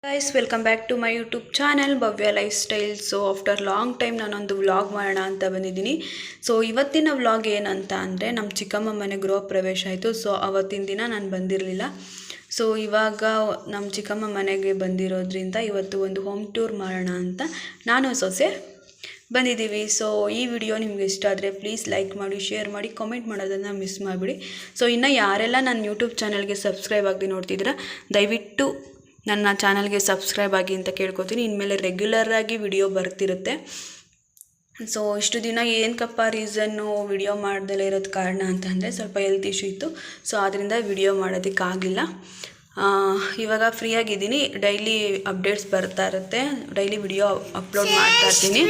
Guys welcome back to my YouTube channel Bhavya lifestyle. So after long time ನಾನೊಂದು vlog ಮಾಡೋಣ ಅಂತ ಬಂದಿದ್ದೀನಿ. So ಇವತ್ತಿನ ವ್ಲಾಗ್ ಏನಂತ ಅಂದರೆ ನಮ್ಮ ಚಿಕ್ಕಮ್ಮ ಮನೆ ಗೃಹ ಪ್ರವೇಶ ಆಯಿತು. ಸೊ ಅವತ್ತಿನ ದಿನ ನಾನು ಬಂದಿರಲಿಲ್ಲ. ಸೊ ಇವಾಗ ನಮ್ಮ ಚಿಕ್ಕಮ್ಮ ಮನೆಗೆ ಬಂದಿರೋದ್ರಿಂದ ಇವತ್ತು ಒಂದು ಹೋಮ್ ಟೂರ್ ಮಾಡೋಣ ಅಂತ ನಾನು ಸೊಸೆ ಬಂದಿದ್ದೀವಿ. ಸೊ ಈ ವಿಡಿಯೋ ನಿಮ್ಗೆ ಇಷ್ಟ ಆದರೆ ಪ್ಲೀಸ್ ಲೈಕ್ ಮಾಡಿ, ಶೇರ್ ಮಾಡಿ, ಕಾಮೆಂಟ್ ಮಾಡೋದನ್ನು ಮಿಸ್ ಮಾಡಿಬಿಡಿ. ಸೊ ಇನ್ನು ಯಾರೆಲ್ಲ ನನ್ನ ಯೂಟ್ಯೂಬ್ ಚಾನಲ್ಗೆ ಸಬ್ಸ್ಕ್ರೈಬ್ ಆಗಿ ನೋಡ್ತಿದ್ದೀರಾ ದಯವಿಟ್ಟು ನನ್ನ ಚಾನಲ್ಗೆ ಸಬ್ಸ್ಕ್ರೈಬ್ ಆಗಿ ಅಂತ ಕೇಳ್ಕೊತೀನಿ. ಇನ್ಮೇಲೆ ರೆಗ್ಯುಲರಾಗಿ ವಿಡಿಯೋ ಬರ್ತಿರುತ್ತೆ. ಸೊ ಇಷ್ಟು ದಿನ ಏನಕ್ಕಪ್ಪ ರೀಸನ್ನು ವಿಡಿಯೋ ಮಾಡ್ದಲೇ ಇರೋದು ಕಾರಣ ಅಂತಂದರೆ ಸ್ವಲ್ಪ ಹೆಲ್ತ್ ಇಶ್ಯೂ ಇತ್ತು. ಸೊ ಆದ್ದರಿಂದ ವಿಡಿಯೋ ಮಾಡೋದಕ್ಕಾಗಲಿಲ್ಲ. ಇವಾಗ ಫ್ರೀಯಾಗಿದ್ದೀನಿ. ಡೈಲಿ ಅಪ್ಡೇಟ್ಸ್ ಬರ್ತಾ ಇರುತ್ತೆ, ಡೈಲಿ ವಿಡಿಯೋ ಅಪ್ಲೋಡ್ ಮಾಡ್ತಾ ಇರ್ತೀನಿ.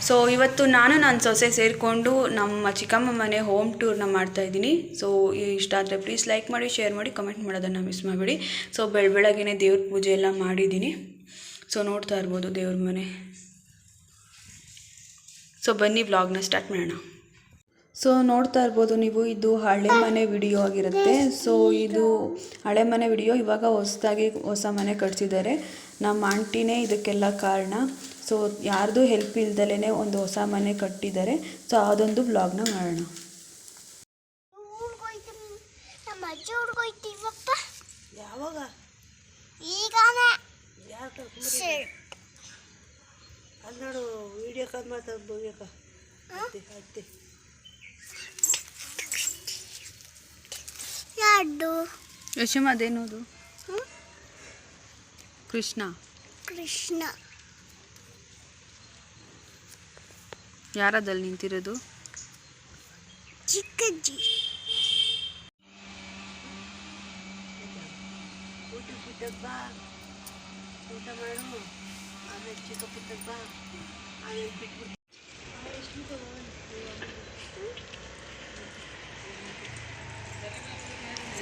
ಸೊ ಇವತ್ತು ನಾನು ನನ್ನ ಸೊಸೆ ಸೇರಿಕೊಂಡು ನಮ್ಮ ಚಿಕ್ಕಮ್ಮ ಮನೆ ಹೋಮ್ ಟೂರ್ನ ಮಾಡ್ತಾಯಿದ್ದೀನಿ. ಸೊ ಇಷ್ಟ ಆದರೆ ಪ್ಲೀಸ್ ಲೈಕ್ ಮಾಡಿ, ಶೇರ್ ಮಾಡಿ, ಕಮೆಂಟ್ ಮಾಡೋದನ್ನು ಮಿಸ್ ಮಾಡಿಬಿಡಿ. ಸೊ ಬೆಳಗ್ಗೆನೇ ದೇವ್ರ ಪೂಜೆ ಎಲ್ಲ ಮಾಡಿದ್ದೀನಿ. ಸೊ ನೋಡ್ತಾ ಇರ್ಬೋದು ದೇವ್ರ ಮನೆ. ಸೊ ಬನ್ನಿ ವ್ಲಾಗ್ನ ಸ್ಟಾರ್ಟ್ ಮಾಡೋಣ. ಸೊ ನೋಡ್ತಾ ಇರ್ಬೋದು ನೀವು, ಇದು ಹಳೆ ಮನೆ ವಿಡಿಯೋ ಆಗಿರುತ್ತೆ. ಸೊ ಇದು ಹಳೆ ಮನೆ ವಿಡಿಯೋ. ಇವಾಗ ಹೊಸ ಮನೆ ಕಟ್ಸಿದ್ದಾರೆ. ನಮ್ಮ ಆಂಟಿನೇ ಇದಕ್ಕೆಲ್ಲ ಕಾರಣ. ಸೊ ಯಾರ್ದು ಹೆಲ್ಪ್ ಇಲ್ದಲೇ ಒಂದು ಹೊಸ ಮನೆ ಕಟ್ಟಿದ್ದಾರೆ. ಸೊ ಅದೊಂದು ವ್ಲಾಗ್ನ ಮಾಡೋಣ. ಯಾವಾಗ ಅಲ್ಲಿ ನೋಡು ವಿಡಿಯೋ ಕಾಲ್ ಮಾಡ್ತಾರೆ ಭವ್ಯಕ್ಕ. ಅತ್ತೆ ಯಾರು ಯಶಮ್ಮ? ಅದೇನೋದು ಕೃಷ್ಣ. ಯಾರದಲ್ಲಿ ನಿಂತಿರೋದು? ಚಿಕ್ಕಜ್ಜಿ. ಊಟ ಮಾಡು, ಆಮೇಲೆ ಚಿಕ್ಕ ಪುಟ್ಟಪ್ಪ, ಆಮೇಲೆ ಬಿಟ್ಬಿಟ್ಟು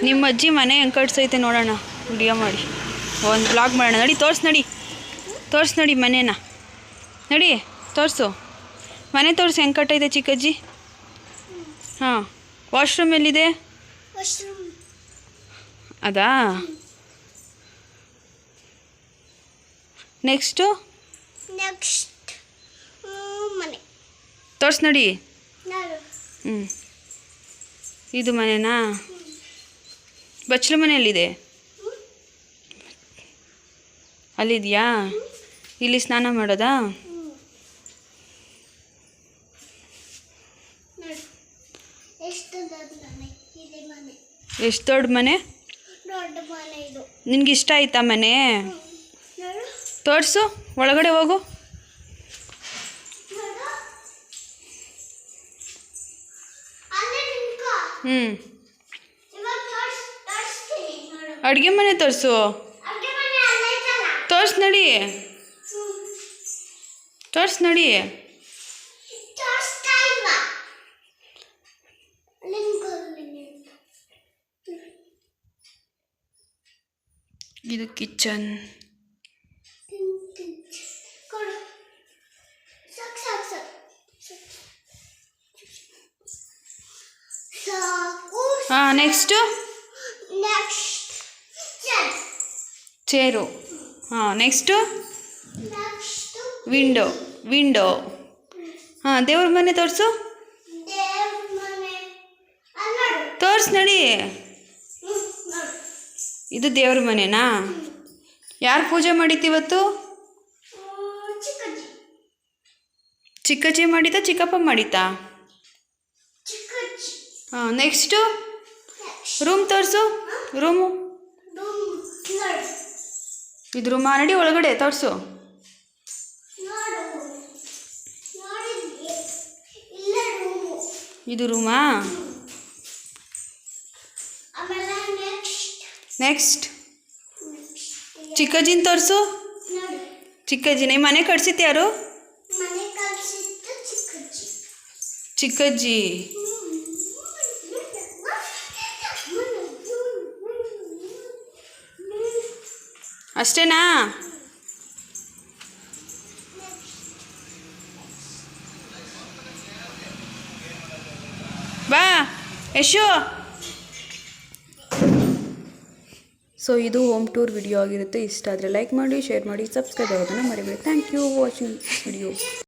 ನಿಮ್ಮ ಅಜ್ಜಿ ಮನೆ ಹೆಂಗೆ ಕಟ್ಸೈತೆ ನೋಡೋಣ, ವಿಡಿಯೋ ಮಾಡಿ ಒಂದು ವ್ಲಾಗ್ ಮಾಡೋಣ. ನಡಿ ತೋರ್ಸು ನಡಿ ಮನೇನ. ನಡಿ ತೋರಿಸು ಮನೆ, ತೋರಿಸು ಹೆಂಗೆ ಕಟ್ಟೈತೆ ಚಿಕ್ಕಜ್ಜಿ. ಹಾಂ, ವಾಶ್ರೂಮ್ ಎಲ್ಲಿದೆ? ಅದಾ? ನೆಕ್ಸ್ಟು ಮನೆ ತೋರ್ಸು ನಡಿ. ಇದು ಮನೆನಾ? ಬಚ್ಚಲು ಮನೆಯಲ್ಲಿದೆ? ಅಲ್ಲಿದೆಯಾ? ಇಲ್ಲಿ ಸ್ನಾನ ಮಾಡೋದಾ? ಎಷ್ಟು ದೊಡ್ಡ ಮನೆ? ನಿನ್ಗೆ ಇಷ್ಟ ಆಯ್ತಾ ಮನೆ? ತೋರಿಸು, ಒಳಗಡೆ ಹೋಗು. ಅಡುಗೆ ಮನೆ ತೋರಿಸು. ತೋರ್ಸು ನಡಿ. ಇದು ಕಿಚನ್. ಹಾಂ, ನೆಕ್ಸ್ಟು ಚೇರು. ಹಾಂ, ನೆಕ್ಸ್ಟು ವಿಂಡೋ. ಹಾಂ, ದೇವ್ರ ಮನೆ ತೋರಿಸು. ತೋರ್ಸು ನಡಿ. ಇದು ದೇವ್ರ ಮನೆನಾ? ಯಾರು ಪೂಜೆ ಮಾಡಿತ್ತು ಇವತ್ತು? ಚಿಕ್ಕಜ್ಜಿ ಮಾಡಿತಾ, ಚಿಕ್ಕಪ್ಪ ಮಾಡಿತಾ? ಹಾಂ, ನೆಕ್ಸ್ಟು ರೂಮ್ ತೋರಿಸು. ರೂಮು ಇದು ರೂಮಾ? ನಡಿ ಒಳಗಡೆ ತೋರಿಸು. ಇದು ರೂಮಾ? ನೆಕ್ಸ್ಟ್ ಚಿಕ್ಕಜ್ಜಿನ ತೋರಿಸು. ಚಿಕ್ಕಜ್ಜಿನ ಈ ಮನೆ ಕಟ್ಸಿತ್ತು ಯಾರು? ಚಿಕ್ಕಜ್ಜಿ. ಅಷ್ಟೇನಾ? ಬಾ ಯಶು. ಸೊ ಇದು ಹೋಮ್ ಟೂರ್ ವಿಡಿಯೋ ಆಗಿರುತ್ತೆ. ಇಷ್ಟ ಆದರೆ ಲೈಕ್ ಮಾಡಿ, ಶೇರ್ ಮಾಡಿ, ಸಬ್ಸ್ಕ್ರೈಬ್ ಆಗೋದನ್ನು ಮರಿಬೇಡಿ. Thank you watching video.